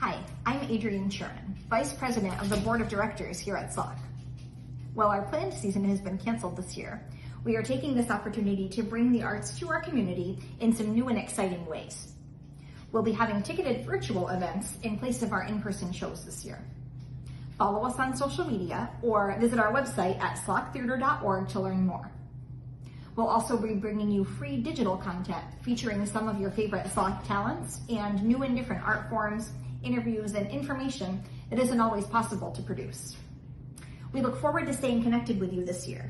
Hi, I'm Adrienne Sherman, Vice President of the Board of Directors here at SLOC. While our planned season has been canceled this year, we are taking this opportunity to bring the arts to our community in some new and exciting ways. We'll be having ticketed virtual events in place of our in-person shows this year. Follow us on social media or visit our website at sloctheater.org to learn more. We'll also be bringing you free digital content featuring some of your favorite SLOC talents and new and different art forms, interviews, and information that isn't always possible to produce. We look forward to staying connected with you this year.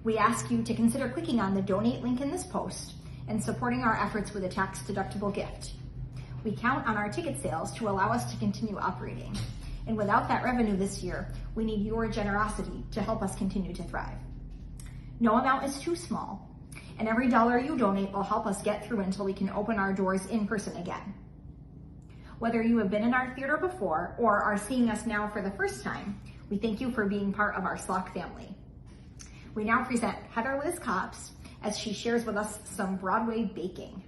We ask you to consider clicking on the donate link in this post and supporting our efforts with a tax-deductible gift. We count on our ticket sales to allow us to continue operating. And without that revenue this year, we need your generosity to help us continue to thrive. No amount is too small, and every dollar you donate will help us get through until we can open our doors in person again. Whether you have been in our theater before or are seeing us now for the first time, we thank you for being part of our SLOC family. We now present Heather Liz Copps as she shares with us some Broadway baking.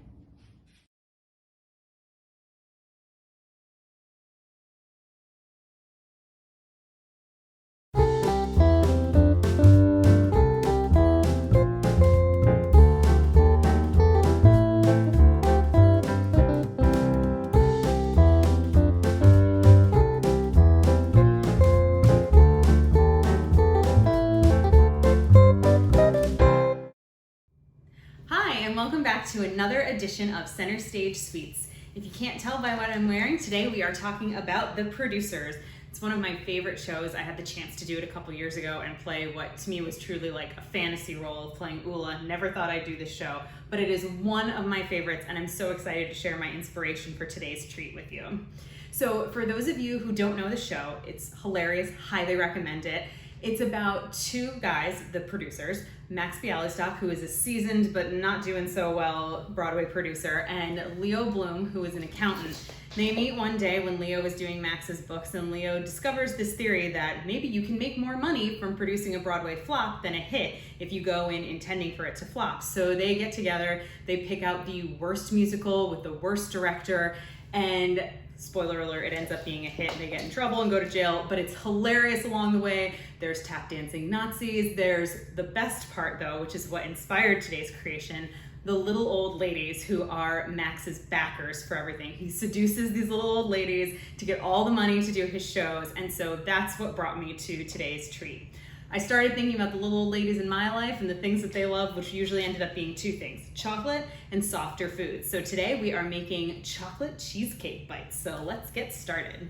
And welcome back to another edition of Center Stage Suites. If you can't tell by what I'm wearing, today we are talking about The Producers. It's one of my favorite shows. I had the chance to do it a couple years ago and play what to me was truly like a fantasy role of playing Ula. Never thought I'd do this show, but it is one of my favorites and I'm so excited to share my inspiration for today's treat with you. So for those of you who don't know the show, it's hilarious, highly recommend it. It's about two guys, the producers, Max Bialystock, who is a seasoned but not doing so well Broadway producer, and Leo Bloom, who is an accountant. They meet one day when Leo is doing Max's books, and Leo discovers this theory that maybe you can make more money from producing a Broadway flop than a hit if you go in intending for it to flop. So they get together, they pick out the worst musical with the worst director, and spoiler alert, it ends up being a hit and they get in trouble and go to jail, but it's hilarious along the way. There's tap dancing Nazis. There's the best part though, which is what inspired today's creation, the little old ladies who are Max's backers for everything. He seduces these little old ladies to get all the money to do his shows, and so that's what brought me to today's treat. I started thinking about the little old ladies in my life and the things that they love, which usually ended up being two things, chocolate and softer foods. So today we are making chocolate cheesecake bites. So let's get started.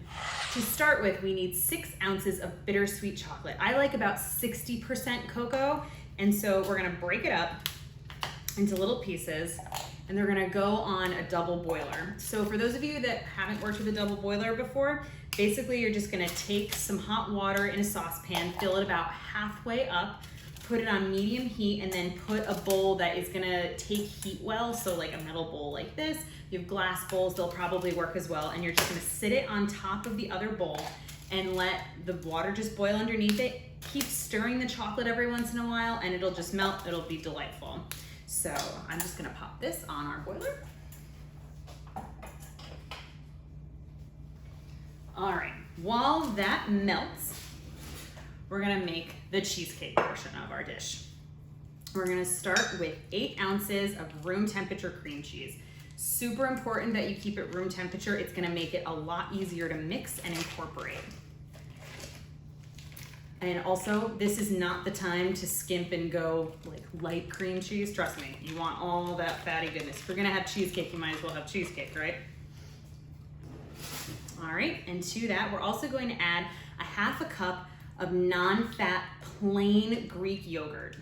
To start with, we need 6 ounces of bittersweet chocolate. I like about 60% cocoa, and so we're gonna break it up into little pieces, and they're gonna go on a double boiler. So for those of you that haven't worked with a double boiler before, basically you're just gonna take some hot water in a saucepan, fill it about halfway up, put it on medium heat, and then put a bowl that is gonna take heat well, so like a metal bowl like this. You have glass bowls, they'll probably work as well, and you're just gonna sit it on top of the other bowl and let the water just boil underneath it. Keep stirring the chocolate every once in a while and it'll just melt, it'll be delightful. So I'm just gonna pop this on our boiler. All right, while that melts, we're gonna make the cheesecake portion of our dish. We're gonna start with 8 ounces of room temperature cream cheese. Super important that you keep it room temperature. It's gonna make it a lot easier to mix and incorporate. And also, this is not the time to skimp and go like light cream cheese. Trust me, you want all that fatty goodness. If you're gonna have cheesecake, you might as well have cheesecake, right? All right, and to that, we're also going to add a half a cup of non-fat plain Greek yogurt.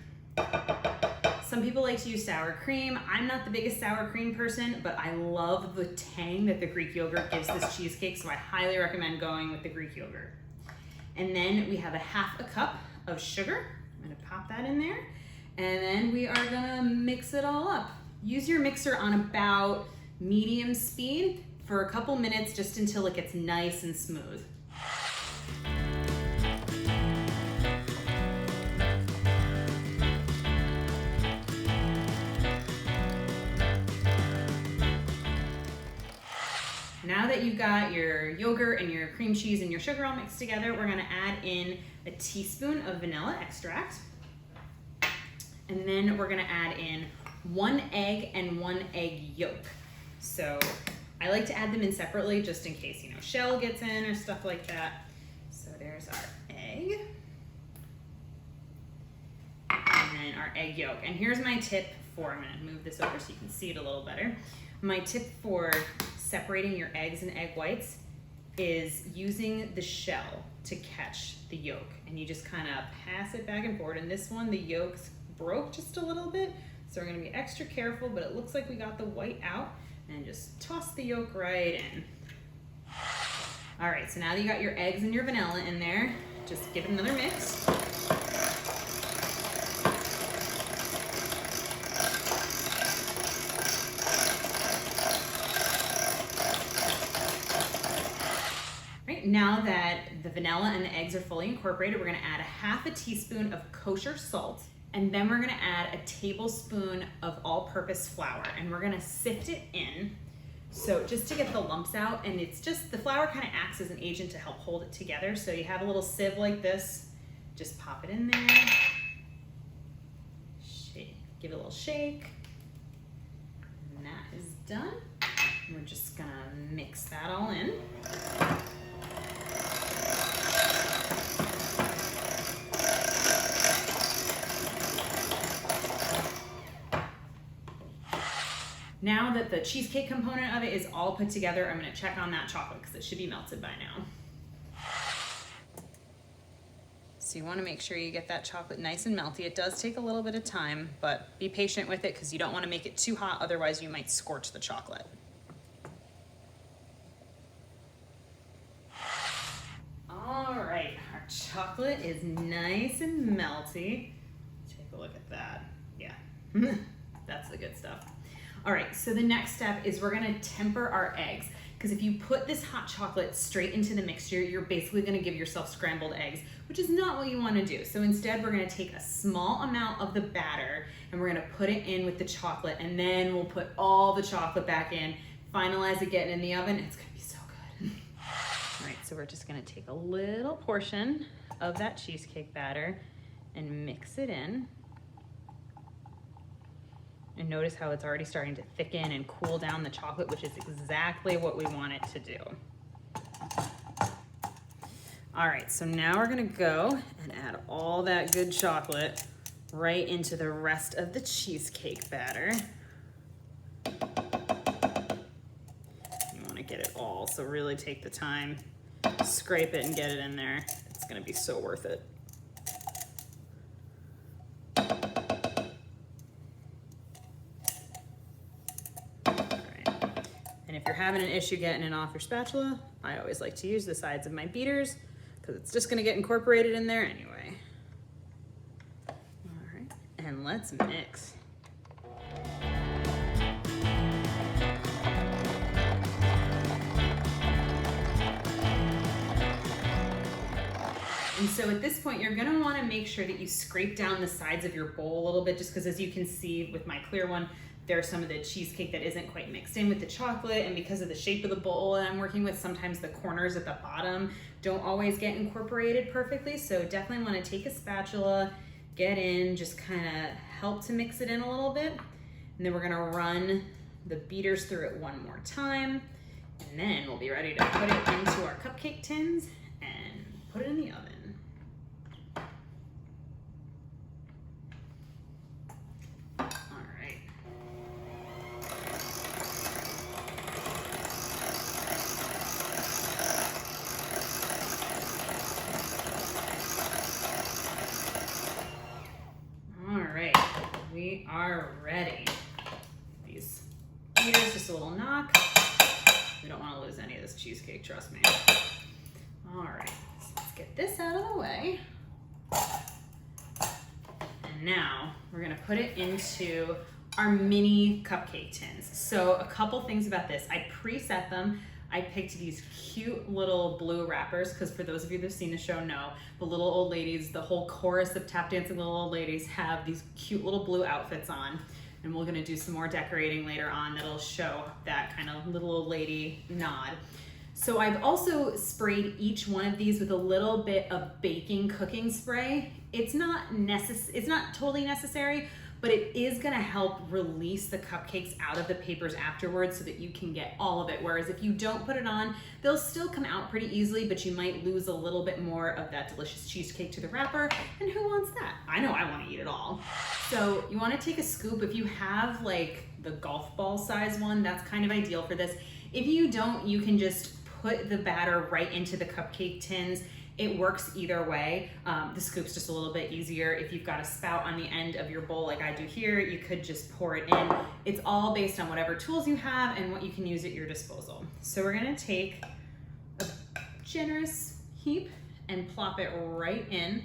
Some people like to use sour cream. I'm not the biggest sour cream person, but I love the tang that the Greek yogurt gives this cheesecake, so I highly recommend going with the Greek yogurt. And then we have a half a cup of sugar. I'm gonna pop that in there. And then we are gonna mix it all up. Use your mixer on about medium speed for a couple minutes, just until it gets nice and smooth. now that you've got your yogurt and your cream cheese and your sugar all mixed together, we're gonna add in a teaspoon of vanilla extract. And then we're gonna add in 1 egg and 1 egg yolk. So I like to add them in separately just in case, you know, shell gets in or stuff like that. So there's our egg. And then our egg yolk. And here's my tip for, I'm gonna move this over so you can see it a little better. My tip for separating your eggs and egg whites is using the shell to catch the yolk. And you just kind of pass it back and forth. And this one, the yolks broke just a little bit. So we're gonna be extra careful, but it looks like we got the white out. And just toss the yolk right in. All right, so now that you got your eggs and your vanilla in there, just give it another mix. Now that the vanilla and the eggs are fully incorporated, we're gonna add 1/2 teaspoon of kosher salt, and then we're gonna add a tablespoon of all-purpose flour, and we're gonna sift it in. So just to get the lumps out, and it's just, the flour kind of acts as an agent to help hold it together. So you have a little sieve like this, just pop it in there, shake, give it a little shake, and that is done. And we're just gonna mix that all in. Now that the cheesecake component of it is all put together, I'm gonna check on that chocolate because it should be melted by now. So you wanna make sure you get that chocolate nice and melty. It does take a little bit of time, but be patient with it because you don't wanna make it too hot, otherwise you might scorch the chocolate. All right, our chocolate is nice and melty. Take a look at that. Yeah, that's the good stuff. All right, so the next step is we're gonna temper our eggs, because if you put this hot chocolate straight into the mixture, you're basically gonna give yourself scrambled eggs, which is not what you wanna do. So instead, we're gonna take a small amount of the batter and we're gonna put it in with the chocolate, and then we'll put all the chocolate back in, finalize it, get it in the oven. It's gonna be so good. All right, so we're just gonna take a little portion of that cheesecake batter and mix it in. And notice how it's already starting to thicken and cool down the chocolate, which is exactly what we want it to do. All right, so now we're gonna go and add all that good chocolate right into the rest of the cheesecake batter. You wanna get it all, so really take the time, scrape it and get it in there. It's gonna be so worth it. If you're having an issue getting it off your spatula, I always like to use the sides of my beaters because it's just gonna get incorporated in there anyway. All right, and let's mix. And so at this point, you're gonna wanna make sure that you scrape down the sides of your bowl a little bit, just because as you can see with my clear one, there's some of the cheesecake that isn't quite mixed in with the chocolate, and because of the shape of the bowl that I'm working with, sometimes the corners at the bottom don't always get incorporated perfectly. So definitely wanna take a spatula, get in, just kinda help to mix it in a little bit. And then we're gonna run the beaters through it one more time. And then we'll be ready to put it into our cupcake tins and put it in the oven. We are ready. These beaters, just a little knock. We don't want to lose any of this cheesecake, trust me. All right, so let's get this out of the way. And now we're gonna put it into our mini cupcake tins. So a couple things about this. I preset them. I picked these cute little blue wrappers because for those of you that have seen the show know, the little old ladies, the whole chorus of tap dancing little old ladies have these cute little blue outfits on. and we're gonna do some more decorating later on that'll show that kind of little old lady nod. So I've also sprayed each one of these with a little bit of baking cooking spray. It's not totally necessary, but it is gonna help release the cupcakes out of the papers afterwards so that you can get all of it. Whereas if you don't put it on, they'll still come out pretty easily, but you might lose a little bit more of that delicious cheesecake to the wrapper. And who wants that? I know I wanna eat it all. So you wanna take a scoop. If you have like the golf ball size one, that's kind of ideal for this. If you don't, you can just put the batter right into the cupcake tins. It works either way. The scoop's just a little bit easier. If you've got a spout on the end of your bowl like I do here, you could just pour it in. It's all based on whatever tools you have and what you can use at your disposal. So we're gonna take a generous heap and plop it right in.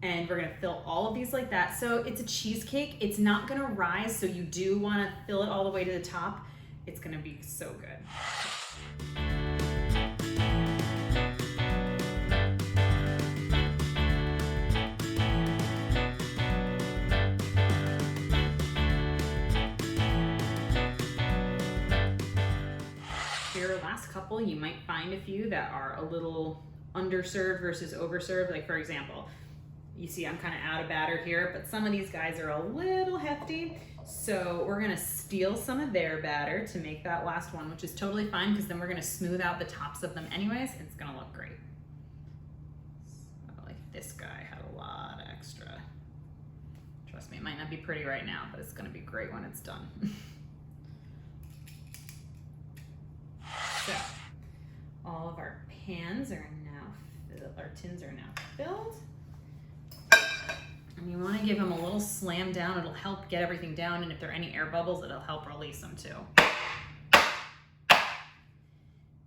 And we're gonna fill all of these like that. So it's a cheesecake. It's not gonna rise, so you do wanna fill it all the way to the top. It's gonna be so good. Your last couple, you might find a few that are a little underserved versus overserved. Like for example, you see I'm kind of out of batter here, but some of these guys are a little hefty. So we're gonna steal some of their batter to make that last one, which is totally fine because then we're gonna smooth out the tops of them anyways, and it's gonna look great. So like this guy had a lot of extra. Trust me, it might not be pretty right now, but it's gonna be great when it's done. So all of our pans are now, our tins are now filled. And you want to give them a little slam down. It'll help get everything down, and if there are any air bubbles, it'll help release them too.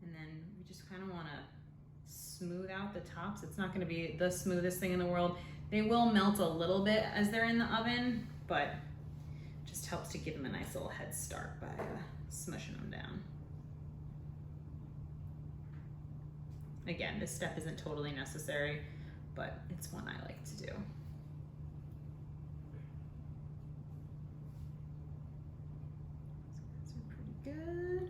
And then we just kind of want to smooth out the tops. It's not going to be the smoothest thing in the world. They will melt a little bit as they're in the oven, but it just helps to give them a nice little head start by smushing them down. Again, this step isn't totally necessary, but it's one I like to do. Good.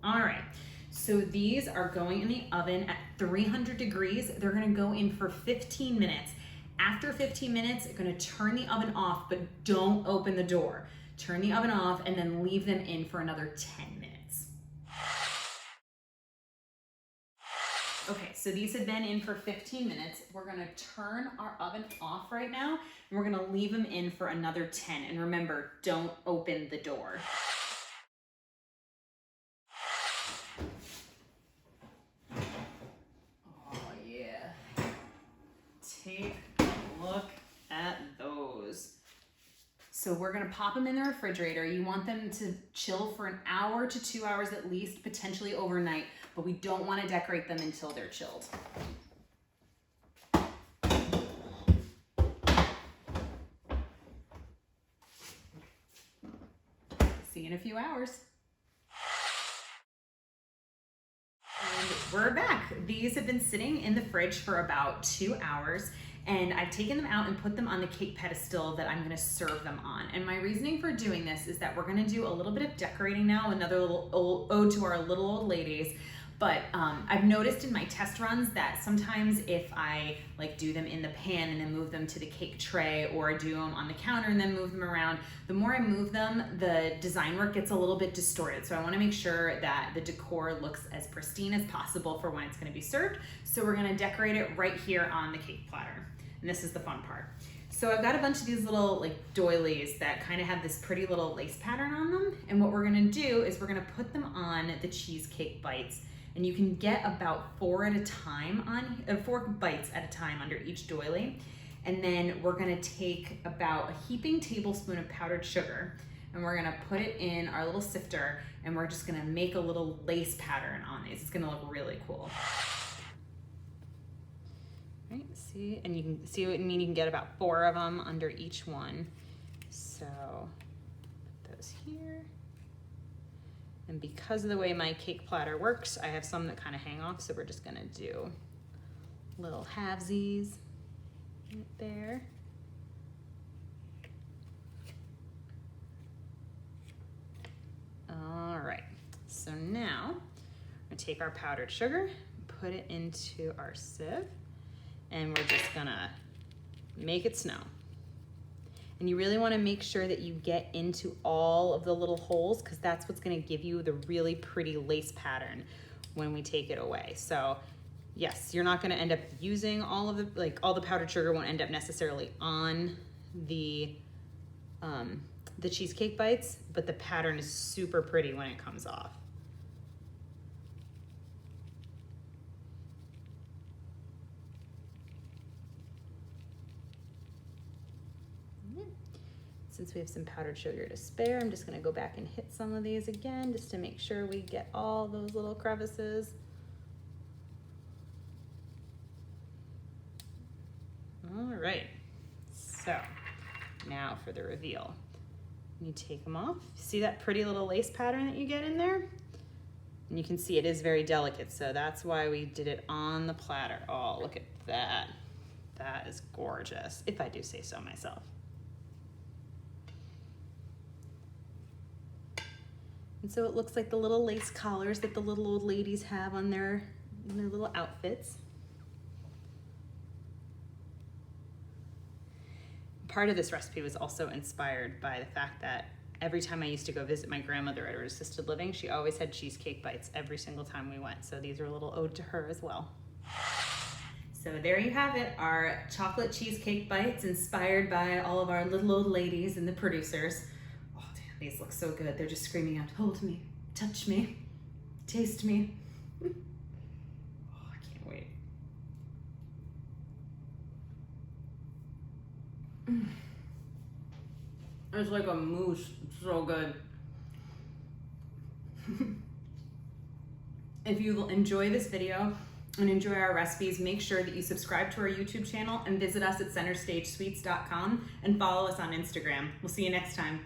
All right, so these are going in the oven at 300 degrees. They're gonna go in for 15 minutes. After 15 minutes, you're gonna turn the oven off, but don't open the door. Turn the oven off and then leave them in for another 10 minutes. Okay, so these have been in for 15 minutes. We're gonna turn our oven off right now, and we're gonna leave them in for another 10. And remember, don't open the door. Take a look at those. So we're gonna pop them in the refrigerator. You want them to chill for an hour to 2 hours at least, potentially overnight, but we don't wanna decorate them until they're chilled. See you in a few hours. And we're back. These have been sitting in the fridge for about 2 hours, and I've taken them out and put them on the cake pedestal that I'm gonna serve them on. And my reasoning for doing this is that we're gonna do a little bit of decorating now, another little ode to our little old ladies. But I've noticed in my test runs that sometimes if I like do them in the pan and then move them to the cake tray, or do them on the counter and then move them around, the more I move them, the design work gets a little bit distorted. So I wanna make sure that the decor looks as pristine as possible for when it's gonna be served. So we're gonna decorate it right here on the cake platter. And this is the fun part. So I've got a bunch of these little like doilies that kind of have this pretty little lace pattern on them. And what we're gonna do is we're gonna put them on the cheesecake bites. And you can get about 4 at a time on 4 bites at a time under each doily. And then we're gonna take about a heaping tablespoon of powdered sugar, and we're gonna put it in our little sifter, and we're just gonna make a little lace pattern on these. It's gonna look really cool. Right, see, and you can see what I mean. You can get about 4 of them under each one. So put those here. And because of the way my cake platter works, I have some that kind of hang off, so we're just gonna do little halvesies right there. So now I'm gonna take our powdered sugar, put it into our sieve, and we're just gonna make it snow. And you really wanna make sure that you get into all of the little holes, because that's what's gonna give you the really pretty lace pattern when we take it away. So yes, you're not gonna end up using all of all the powdered sugar won't end up necessarily on the cheesecake bites, but the pattern is super pretty when it comes off. Since we have some powdered sugar to spare, I'm just gonna go back and hit some of these again just to make sure we get all those little crevices. All right, so now for the reveal. You take them off. See that pretty little lace pattern that you get in there? And you can see it is very delicate, so that's why we did it on the platter. Oh, look at that. That is gorgeous, if I do say so myself. And so it looks like the little lace collars that the little old ladies have on their little outfits. Part of this recipe was also inspired by the fact that every time I used to go visit my grandmother at her assisted living, she always had cheesecake bites every single time we went. So these are a little ode to her as well. So there you have it, our chocolate cheesecake bites inspired by all of our little old ladies and the producers. Oh damn, these look so good. They're just screaming out, hold me, touch me, taste me. Oh, I can't wait. It's like a mousse, it's so good. If you enjoy this video and enjoy our recipes, make sure that you subscribe to our YouTube channel and visit us at centerstagesweets.com and follow us on Instagram. We'll see you next time.